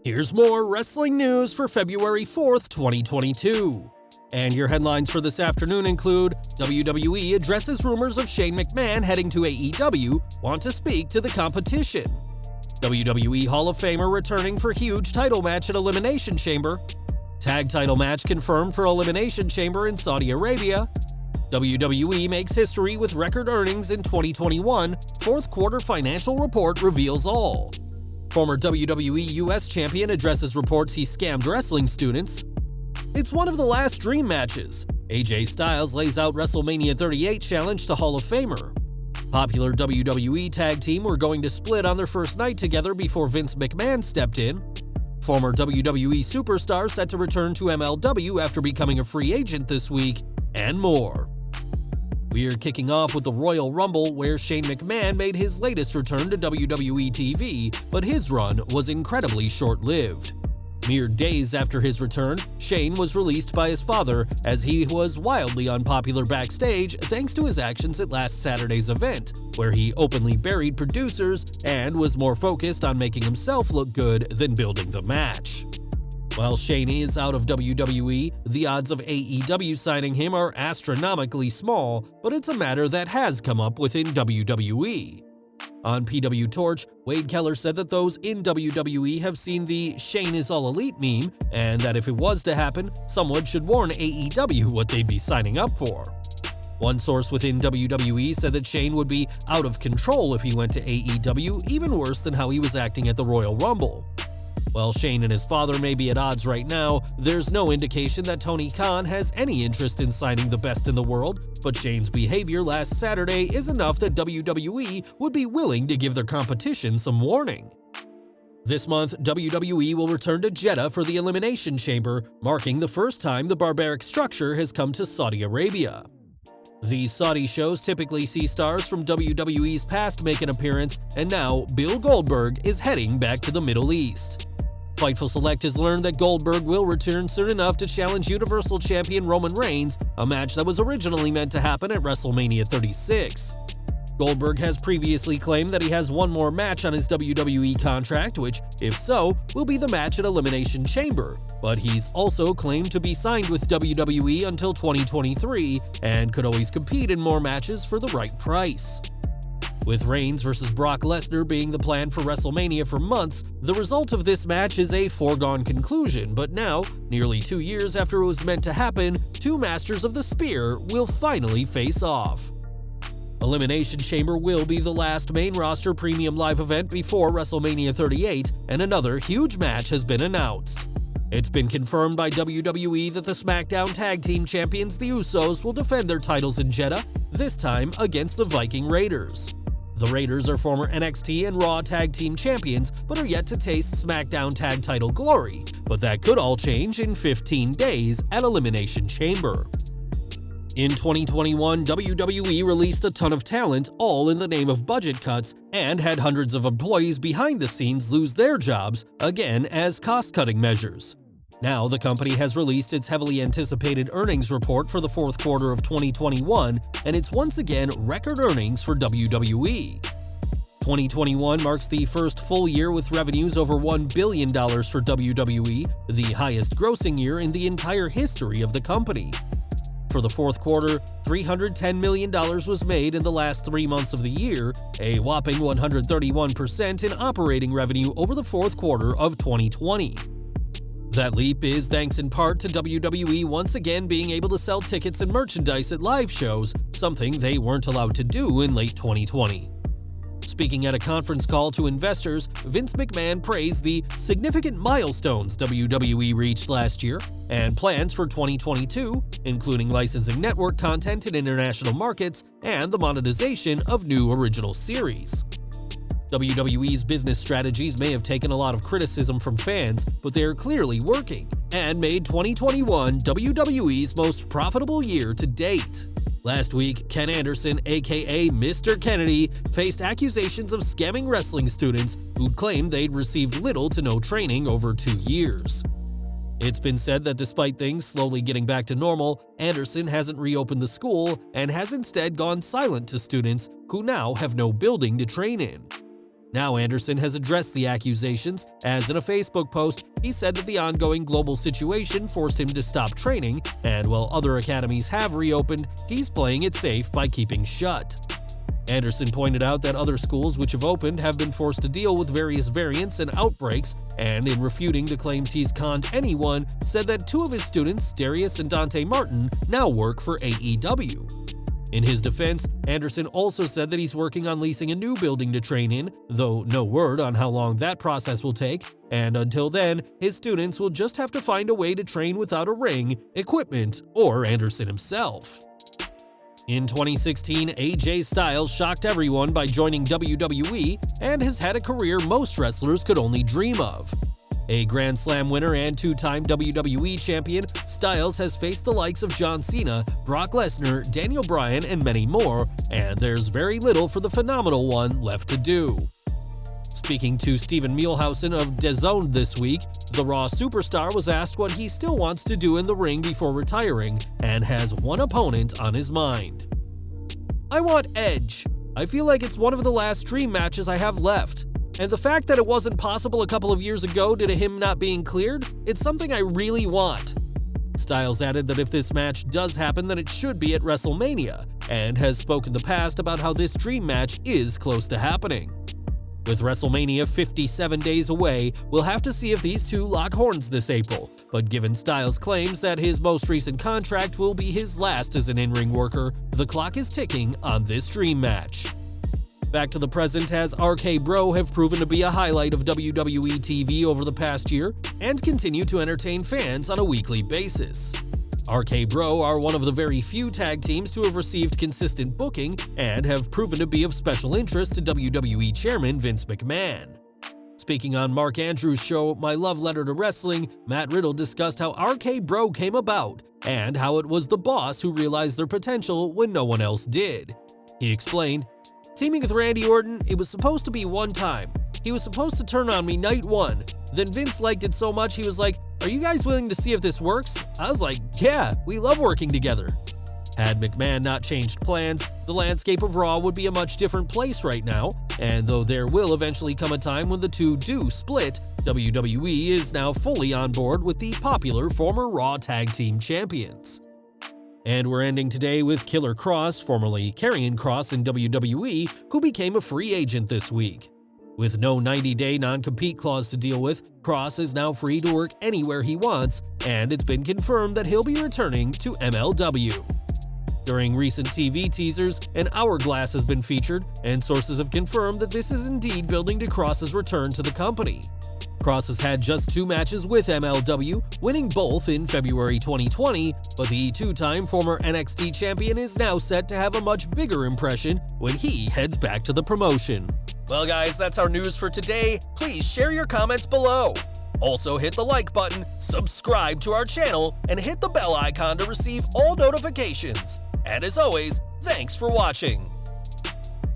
Here's more wrestling news for February 4th, 2022. And your headlines for this afternoon include WWE addresses rumors of Shane McMahon heading to AEW, want to speak to the competition. WWE Hall of Famer returning for huge title match at Elimination Chamber. Tag title match confirmed for Elimination Chamber in Saudi Arabia. WWE makes history with record earnings in 2021. Fourth quarter financial report reveals all. Former WWE US champion addresses reports he scammed wrestling students. It's one of the last dream matches. AJ Styles lays out WrestleMania 38 challenge to Hall of Famer. Popular WWE tag team were going to split on their first night together before Vince McMahon stepped in. Former WWE superstar set to return to MLW after becoming a free agent this week, and more. We're kicking off with the Royal Rumble, where Shane McMahon made his latest return to WWE TV, but his run was incredibly short-lived. Mere days after his return, Shane was released by his father as he was wildly unpopular backstage thanks to his actions at last Saturday's event, where he openly buried producers and was more focused on making himself look good than building the match. While Shane is out of WWE, the odds of AEW signing him are astronomically small, but it's a matter that has come up within WWE. On PW Torch, Wade Keller said that those in WWE have seen the "Shane is all elite" meme, and that if it was to happen, someone should warn AEW what they'd be signing up for. One source within WWE said that Shane would be out of control if he went to AEW, even worse than how he was acting at the Royal Rumble. While Shane and his father may be at odds right now, there's no indication that Tony Khan has any interest in signing the best in the world, but Shane's behavior last Saturday is enough that WWE would be willing to give their competition some warning. This month, WWE will return to Jeddah for the Elimination Chamber, marking the first time the barbaric structure has come to Saudi Arabia. These Saudi shows typically see stars from WWE's past make an appearance, and now Bill Goldberg is heading back to the Middle East. Fightful Select has learned that Goldberg will return soon enough to challenge Universal Champion Roman Reigns, a match that was originally meant to happen at WrestleMania 36. Goldberg has previously claimed that he has one more match on his WWE contract, which, if so, will be the match at Elimination Chamber, but he's also claimed to be signed with WWE until 2023 and could always compete in more matches for the right price. With Reigns versus Brock Lesnar being the plan for WrestleMania for months, the result of this match is a foregone conclusion, but now, nearly 2 years after it was meant to happen, two Masters of the Spear will finally face off. Elimination Chamber will be the last main roster premium live event before WrestleMania 38, and another huge match has been announced. It's been confirmed by WWE that the SmackDown Tag Team Champions, the Usos, will defend their titles in Jeddah, this time against the Viking Raiders. The Raiders are former NXT and Raw Tag Team Champions, but are yet to taste SmackDown Tag Title glory, but that could all change in 15 days at Elimination Chamber. In 2021, WWE released a ton of talent, all in the name of budget cuts, and had hundreds of employees behind the scenes lose their jobs, again as cost-cutting measures. Now, the company has released its heavily anticipated earnings report for the fourth quarter of 2021, and it's once again record earnings for WWE. 2021 marks the first full year with revenues over $1 billion for WWE, the highest grossing year in the entire history of the company. For the fourth quarter, $310 million was made in the last 3 months of the year, a whopping 131% in operating revenue over the fourth quarter of 2020. That leap is thanks in part to WWE once again being able to sell tickets and merchandise at live shows, something they weren't allowed to do in late 2020. Speaking at a conference call to investors, Vince McMahon praised the significant milestones WWE reached last year and plans for 2022, including licensing network content in international markets and the monetization of new original series. WWE's business strategies may have taken a lot of criticism from fans, but they are clearly working, and made 2021 WWE's most profitable year to date. Last week, Ken Anderson, aka Mr. Kennedy, faced accusations of scamming wrestling students who'd claimed they'd received little to no training over 2 years. It's been said that despite things slowly getting back to normal, Anderson hasn't reopened the school and has instead gone silent to students who now have no building to train in. Now Anderson has addressed the accusations, as in a Facebook post, he said that the ongoing global situation forced him to stop training, and while other academies have reopened, he's playing it safe by keeping shut. Anderson pointed out that other schools which have opened have been forced to deal with various variants and outbreaks, and in refuting the claims he's conned anyone, said that 2 of his students, Darius and Dante Martin, now work for AEW. In his defense, Anderson also said that he's working on leasing a new building to train in, though no word on how long that process will take, and until then, his students will just have to find a way to train without a ring, equipment, or Anderson himself. In 2016, AJ Styles shocked everyone by joining WWE and has had a career most wrestlers could only dream of. A Grand Slam winner and 2-time WWE champion, Styles has faced the likes of John Cena, Brock Lesnar, Daniel Bryan, and many more, and there's very little for the phenomenal one left to do. Speaking to Steven Mielhausen of DAZN this week, the Raw superstar was asked what he still wants to do in the ring before retiring, and has one opponent on his mind. "I want Edge. I feel like it's one of the last dream matches I have left. And the fact that it wasn't possible a couple of years ago due to him not being cleared, it's something I really want." Styles added that if this match does happen, then it should be at WrestleMania, and has spoken in the past about how this dream match is close to happening. With WrestleMania 57 days away, we'll have to see if these two lock horns this April, but given Styles' claims that his most recent contract will be his last as an in-ring worker, the clock is ticking on this dream match. Back to the present, as RK Bro have proven to be a highlight of WWE TV over the past year and continue to entertain fans on a weekly basis. RK Bro are one of the very few tag teams to have received consistent booking and have proven to be of special interest to WWE Chairman Vince McMahon. Speaking on Mark Andrews' show, My Love Letter to Wrestling, Matt Riddle discussed how RK Bro came about and how it was the boss who realized their potential when no one else did. He explained, "Teaming with Randy Orton, it was supposed to be one time. He was supposed to turn on me night 1. Then Vince liked it so much he was like, 'Are you guys willing to see if this works?' I was like, 'Yeah, we love working together.'" Had McMahon not changed plans, the landscape of Raw would be a much different place right now, and though there will eventually come a time when the two do split, WWE is now fully on board with the popular former Raw Tag Team Champions. And we're ending today with Killer Kross, formerly Karrion Kross in WWE, who became a free agent this week. With no 90-day non-compete clause to deal with, Kross is now free to work anywhere he wants, and it's been confirmed that he'll be returning to MLW. During recent TV teasers, an hourglass has been featured, and sources have confirmed that this is indeed building to Kross's return to the company. Kross has had just 2 matches with MLW, winning both in February 2020, but the 2-time former NXT champion is now set to have a much bigger impression when he heads back to the promotion. Well guys, that's our news for today. Please share your comments below. Also hit the like button, subscribe to our channel, and hit the bell icon to receive all notifications. And as always, thanks for watching.